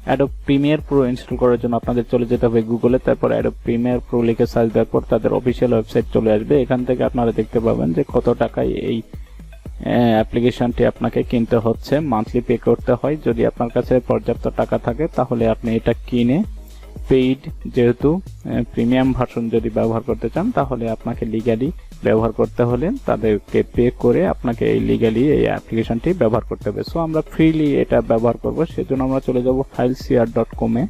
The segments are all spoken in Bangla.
অ্যাডোব প্রিমিয়ার প্রো ইনস্টল করার জন্য আপনাদের চলে যেতে হবে গুগলে, তারপর অ্যাডোব প্রিমিয়ার প্রো লিখে সার্চ দেওয়ার পর তাদের অফিসিয়াল ওয়েবসাইট চলে আসবে। এখান থেকে আপনারা দেখতে পাবেন যে কত টাকায় এই অ্যাপ্লিকেশনটি আপনাকে কিনতে হচ্ছে, মান্থলি পে করতে হয়। যদি আপনার কাছে পর্যাপ্ত টাকা থাকে তাহলে আপনি এটা কিনে পেইড, যেহেতু প্রিমিয়াম ভার্সন যদি ব্যবহার করতে চান তাহলে আপনাকে লিগ্যালি ব্যবহার করতে হলে তাদেরকে পে করে আপনাকে এই লিগ্যালি এই অ্যাপ্লিকেশনটি ব্যবহার করতে হবে। সো আমরা ফ্রিলি এটা ব্যবহার করব, সেজন্য আমরা চলে যাব fileshare.com এ।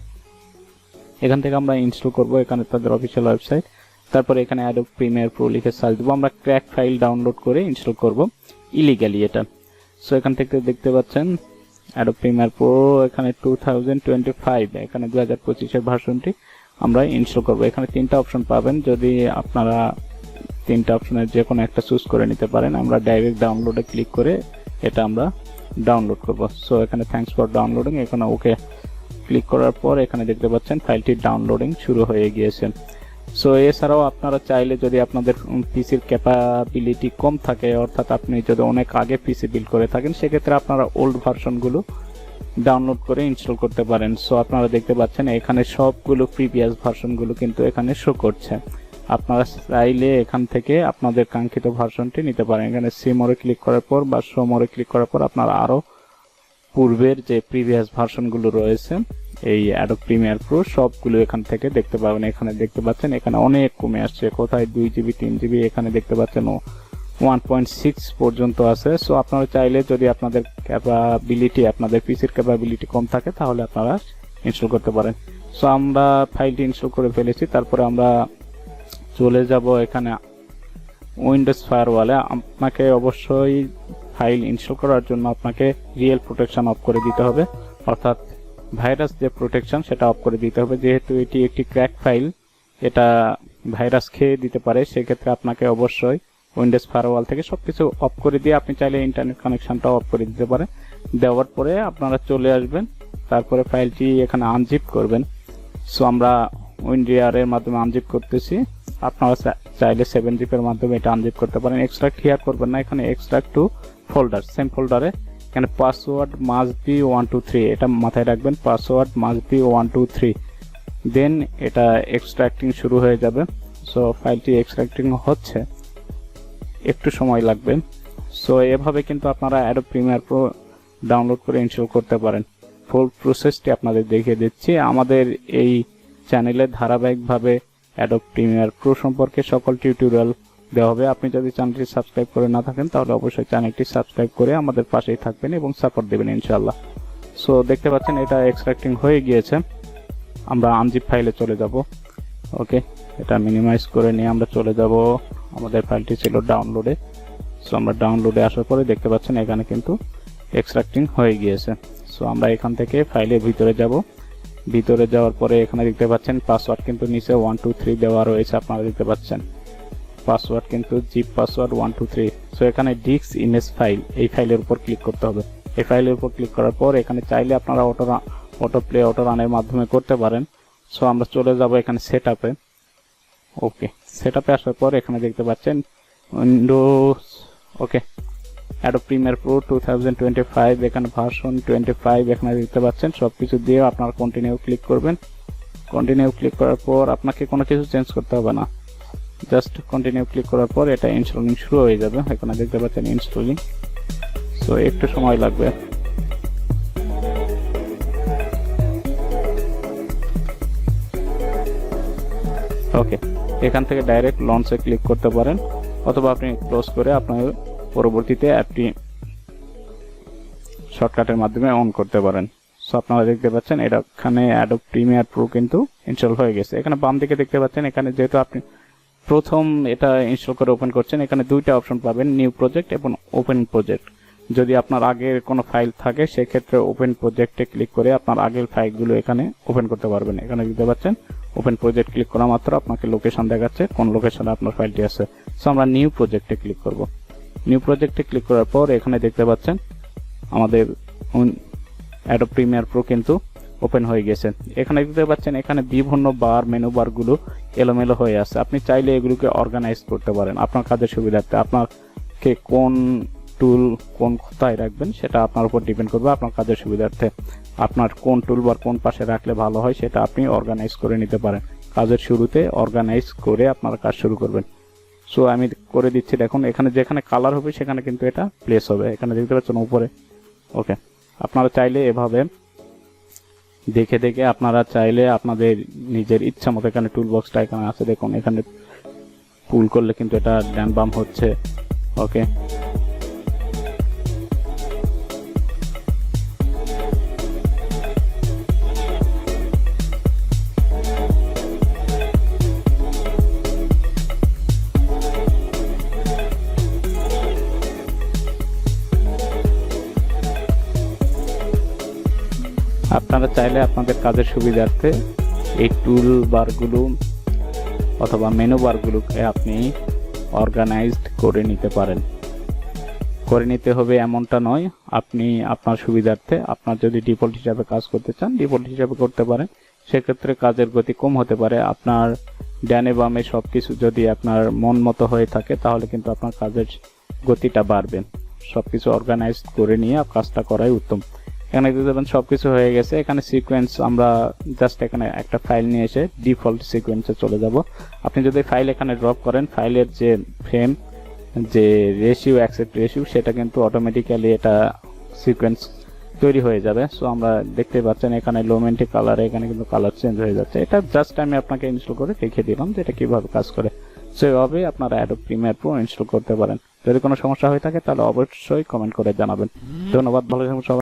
এখান থেকে আমরা ইনস্টল করব, এখানে তাদের অফিসিয়াল ওয়েবসাইট, তারপরে এখানে অ্যাডোব প্রিমিয়ার প্রো লিখে সার্চ দেব। আমরা ক্র্যাক ফাইল ডাউনলোড করে ইনস্টল করব ইলিগ্যালি এটা। সো এখান থেকে দেখতে পাচ্ছেন অ্যাডোব প্রিমিয়ার প্রো এখানে 2025, এখানে 2025 এর ভার্সনটি আমরা ইনস্টল করব। এখানে তিনটা অপশন পাবেন, যদি আপনারা তিনটা অপশনের যে কোনো একটা চুজ করে নিতে পারেন। আমরা ডাইরেক্ট ডাউনলোডে ক্লিক করে এটা আমরা ডাউনলোড করব। সো এখানে থ্যাঙ্কস ফর ডাউনলোডিং, এখানে ওকে ক্লিক করার পর এখানে দেখতে পাচ্ছেন ফাইলটি ডাউনলোডিং শুরু হয়ে গিয়েছে। সো এছাড়াও আপনারা চাইলে যদি আপনাদের পিসির ক্যাপাবিলিটি কম থাকে, অর্থাৎ আপনি যদি অনেক আগে পিসি বিল্ড করে থাকেন, সেক্ষেত্রে আপনারা ওল্ড ভার্সনগুলো ডাউনলোড করে ইনস্টল করতে পারেন। সো আপনারা দেখতে পাচ্ছেন এখানে সবগুলো প্রিভিয়াস ভার্সনগুলো কিন্তু এখানে শো করছে। আপনারা চাইলে এখান থেকে আপনাদের কাঙ্ক্ষিত ভার্সনটি নিতে পারেন। এখানে সি মোরে ক্লিক করার পর বা শো মোরে ক্লিক করার পর আপনারা আরও পূর্বের যে প্রিভিয়াস ভার্সনগুলো রয়েছে এই অ্যাডোব প্রিমিয়ার প্রো সবগুলো এখান থেকে দেখতে পাবেন। এখানে দেখতে পাচ্ছেন এখানে অনেক কমে আসছে, কোথায় 2 জিবি 3 জিবি, এখানে দেখতে পাচ্ছেন 1.6 পর্যন্ত আছে। সো আপনারা চাইলে যদি আপনাদের ক্যাপাবিলিটি, আপনাদের পিসির ক্যাপাবিলিটি কম থাকে তাহলে আপনারা ইনস্টল করতে পারেন। সো আমরা ফাইলটি ইনস্টল করে ফেলেছি, তারপরে আমরা চলে যাব এখানে উইন্ডোজ ফায়ারওয়ালে। আপনাকে অবশ্যই ফাইল ইনস্টল করার জন্য আপনাকে রিয়েল প্রোটেকশন অফ করে দিতে হবে, অর্থাৎ ভাইরাস যে প্রোটেকশন সেটা অফ করে দিতে হবে। যেহেতু এটি একটি ক্র্যাক ফাইল, এটা ভাইরাস খেয়ে দিতে পারে, সেক্ষেত্রে আপনাকে অবশ্যই উইন্ডোজ ফায়ারওয়াল থেকে সবকিছু অফ করে দিয়ে আপনি চাইলে ইন্টারনেট কানেকশনটাও অফ করে দিতে পারেন। দেওয়ার পরে আপনারা চলে আসবেন, তারপরে ফাইলটি এখানে আনজিপ করবেন। সো আমরা উইন্ডিয়ার এর মাধ্যমে আনজিপ করতেছি, আপনারা চাইলে 7 জিপের মাধ্যমে এটা আনজিপ করতে পারেন। এক্সট্রাক্ট হিয়ার করবেন না, এখানে এক্সট্রাক্ট টু ফোল্ডার, সেম ফোল্ডারে এখানে পাসওয়ার্ড মাস্ট বি 123, এটা মাথায় রাখবেন, পাসওয়ার্ড মাস্ট বি 123। দেন এটা এক্সট্রাক্টিং শুরু হয়ে যাবে। সো ফাইলটি এক্সট্রাক্টিং হচ্ছে, একটু সময় লাগবে। সো এভাবে কিন্তু আপনারা অ্যাডোব প্রিমিয়ার প্রো ডাউনলোড করে ইনস্টল করতে পারেন। ফুল প্রসেসটি আপনাদের দেখিয়ে দিচ্ছি। আমাদের এই চ্যানেলে ধারাবাহিকভাবে অ্যাডোব প্রিমিয়ার প্রো সম্পর্কে সকল টিউটোরিয়াল দেওয়া হবে। আপনি যদি চ্যানেলটি সাবস্ক্রাইব করে না থাকেন তাহলে অবশ্যই চ্যানেলটি সাবস্ক্রাইব করে আমাদের পাশেই থাকবেন এবং সাপোর্ট দেবেন ইনশাআল্লাহ। সো দেখতে পাচ্ছেন এটা এক্সট্রাক্টিং হয়ে গিয়েছে। আমরা আনজিপ ফাইলে চলে যাব। ওকে, এটা মিনিমাইজ করে নিয়ে আমরা চলে যাব, আমাদের ফাইলটি ছিল ডাউনলোডে। সো আমরা ডাউনলোডে আসার পরে দেখতে পাচ্ছেন এখানে কিন্তু এক্সট্রাক্টিং হয়ে গিয়েছে। সো আমরা এখান থেকে ফাইলের ভিতরে যাব। ভিতরে যাওয়ার পরে এখানে দেখতে পাচ্ছেন পাসওয়ার্ড কিন্তু নিচে 123 দেওয়া রয়েছে, আপনারা দেখতে পাচ্ছেন পাসওয়ার্ড কিন্তু জিপ পাসওয়ার্ড 123। সো এখানে ডিস্ক ইমেজ ফাইল, এই ফাইলের উপর ক্লিক করতে হবে। এই ফাইলের উপর ক্লিক করার পর এখানে চাইলে আপনারা অটো প্লে অটো রানের মাধ্যমে করতে পারেন। সো আমরা চলে যাব এখানে সেটআপে। ওকে, সেটআপে আসার পর এখানে দেখতে পাচ্ছেন উইন্ডোজ, ওকে, অ্যাডোব প্রিমিয়ার প্রো 2025, এখানে ভার্সন 25 এখানে দেখতে পাচ্ছেন। সবকিছু দিয়ে আপনারা কন্টিনিউ ক্লিক করবেন। কন্টিনিউ ক্লিক করার পর আপনাকে কোনো কিছু চেঞ্জ করতে হবে না, জাস্ট কন্টিনিউ ক্লিক করার পর এটা ইনস্টলিং শুরু হয়ে যাবে। এখানে দেখতে পাচ্ছেন ইনস্টলিং। সো একটু সময় লাগবে। ওকে, এখান থেকে ডাইরেক্ট লঞ্চে ক্লিক করতে পারেন, অথবা আপনি ক্লোজ করে আপনার পরবর্তীতে অ্যাপটি শর্টকাটের মাধ্যমে অন করতে পারেন। সো আপনারা দেখতে পাচ্ছেন এখানে অ্যাডোব প্রিমিয়ার প্রো কিন্তু ইনস্টল হয়ে গেছে। এখানে বাম দিকে দেখতে পাচ্ছেন, এখানে যেহেতু আপনি প্রথম এটা ইনস্টল করে ওপেন করছেন, এখানে দুইটা অপশন পাবেন, নিউ প্রজেক্ট এবং ওপেন প্রজেক্ট। যদি আপনার আগের কোনো ফাইল থাকে সেক্ষেত্রে ওপেন প্রজেক্টে ক্লিক করে আপনার আগের ফাইলগুলো এখানে ওপেন করতে পারবেন। এখানে দেখতে পাচ্ছেন ওপেন প্রজেক্ট ক্লিক করা মাত্র আপনাকে লোকেশন দেখাচ্ছে কোন লোকেশনে আপনার ফাইলটি আছে। সো আমরা নিউ প্রজেক্টে ক্লিক করব। নিউ প্রজেক্টে ক্লিক করার পর এখানে দেখতে পাচ্ছেন আমাদের অ্যাডোব প্রিমিয়ার প্রো কিন্তু ওপেন হয়ে গেছে। এখানে দেখতে পাচ্ছেন এখানে বিভিন্ন বার, মেনু বারগুলো এলোমেলো হয়ে আছে। আপনি চাইলে এগুলোকে অর্গানাইজ করতে পারেন আপনার কাজের সুবিধার্থে। আপনাকে কোন টুল কোন কোথায় রাখবেন সেটা আপনার উপর ডিপেন্ড করবে আপনার কাজের সুবিধার্থে। আপনার কোন টুলবার কোন পাশে রাখলে ভালো হয় সেটা আপনি অর্গানাইজ করে নিতে পারেন। কাজের শুরুতে অর্গানাইজ করে আপনারা কাজ শুরু করবেন। সো আমি করে দিচ্ছি, দেখুন এখানে যেখানে কালার হবে সেখানে কিন্তু এটা প্লেস হবে, এখানে দেখতে পাচ্ছেন উপরে। ওকে, আপনারা চাইলে এভাবে দেখে দেখে আপনারা চাইলে আপনাদের নিজের ইচ্ছা মতো, এখানে টুল বক্সটা এখানে আছে দেখুন, এখানে পুল করলে কিন্তু এটা ডান বাম হচ্ছে। ওকে, আপনারা চাইলে আপনাদের কাজের সুবিধার্থে এই টুল বারগুলো অথবা মেনু বারগুলোকে আপনি অর্গানাইজড করে নিতে পারেন। করে নিতে হবে এমনটা নয়, আপনি আপনার সুবিধার্থে আপনার যদি ডিফল্ট হিসাবে কাজ করতে চান ডিফল্ট হিসাবে করতে পারেন। সেক্ষেত্রে কাজের গতি কম হতে পারে। আপনার ডানে বামে সব কিছু যদি আপনার মন মতো হয়ে থাকে তাহলে কিন্তু আপনার কাজের গতিটা বাড়বে। সব কিছু অর্গানাইজ করে নিয়ে কাজটা করাই উত্তম। এখানে দেখতে পাবেন সবকিছু হয়ে গেছে। এখানে সিকোয়েন্স আমরা জাস্ট এখানে একটা ফাইল নিয়ে এসে ডিফল্ট সিকোয়েন্সে চলে যাব। আপনি যদি ফাইল এখানে ড্রপ করেন, ফাইলের যে ফ্রেম যে রেশিও অ্যাকসেপ্ট রেশিও সেটা কিন্তু অটোমেটিক্যালি এটা সিকোয়েন্স তৈরি হয়ে যাবে। সো আমরা দেখতে পাচ্ছেন এখানে লোমেন্টি কালার, এখানে কিন্তু কালার চেঞ্জ হয়ে যাচ্ছে। এটা জাস্ট আমি আপনাকে ইনস্টল করে দেখিয়ে দিলাম যে এটা কিভাবে কাজ করে। সো এভাবে আপনারা অ্যাডোব প্রিমিয়ার প্রো ইনস্টল করতে পারেন। যদি কোনো সমস্যা হয়ে থাকে তাহলে অবশ্যই কমেন্ট করে জানাবেন। ধন্যবাদ, ভালো থাকুন সবাই।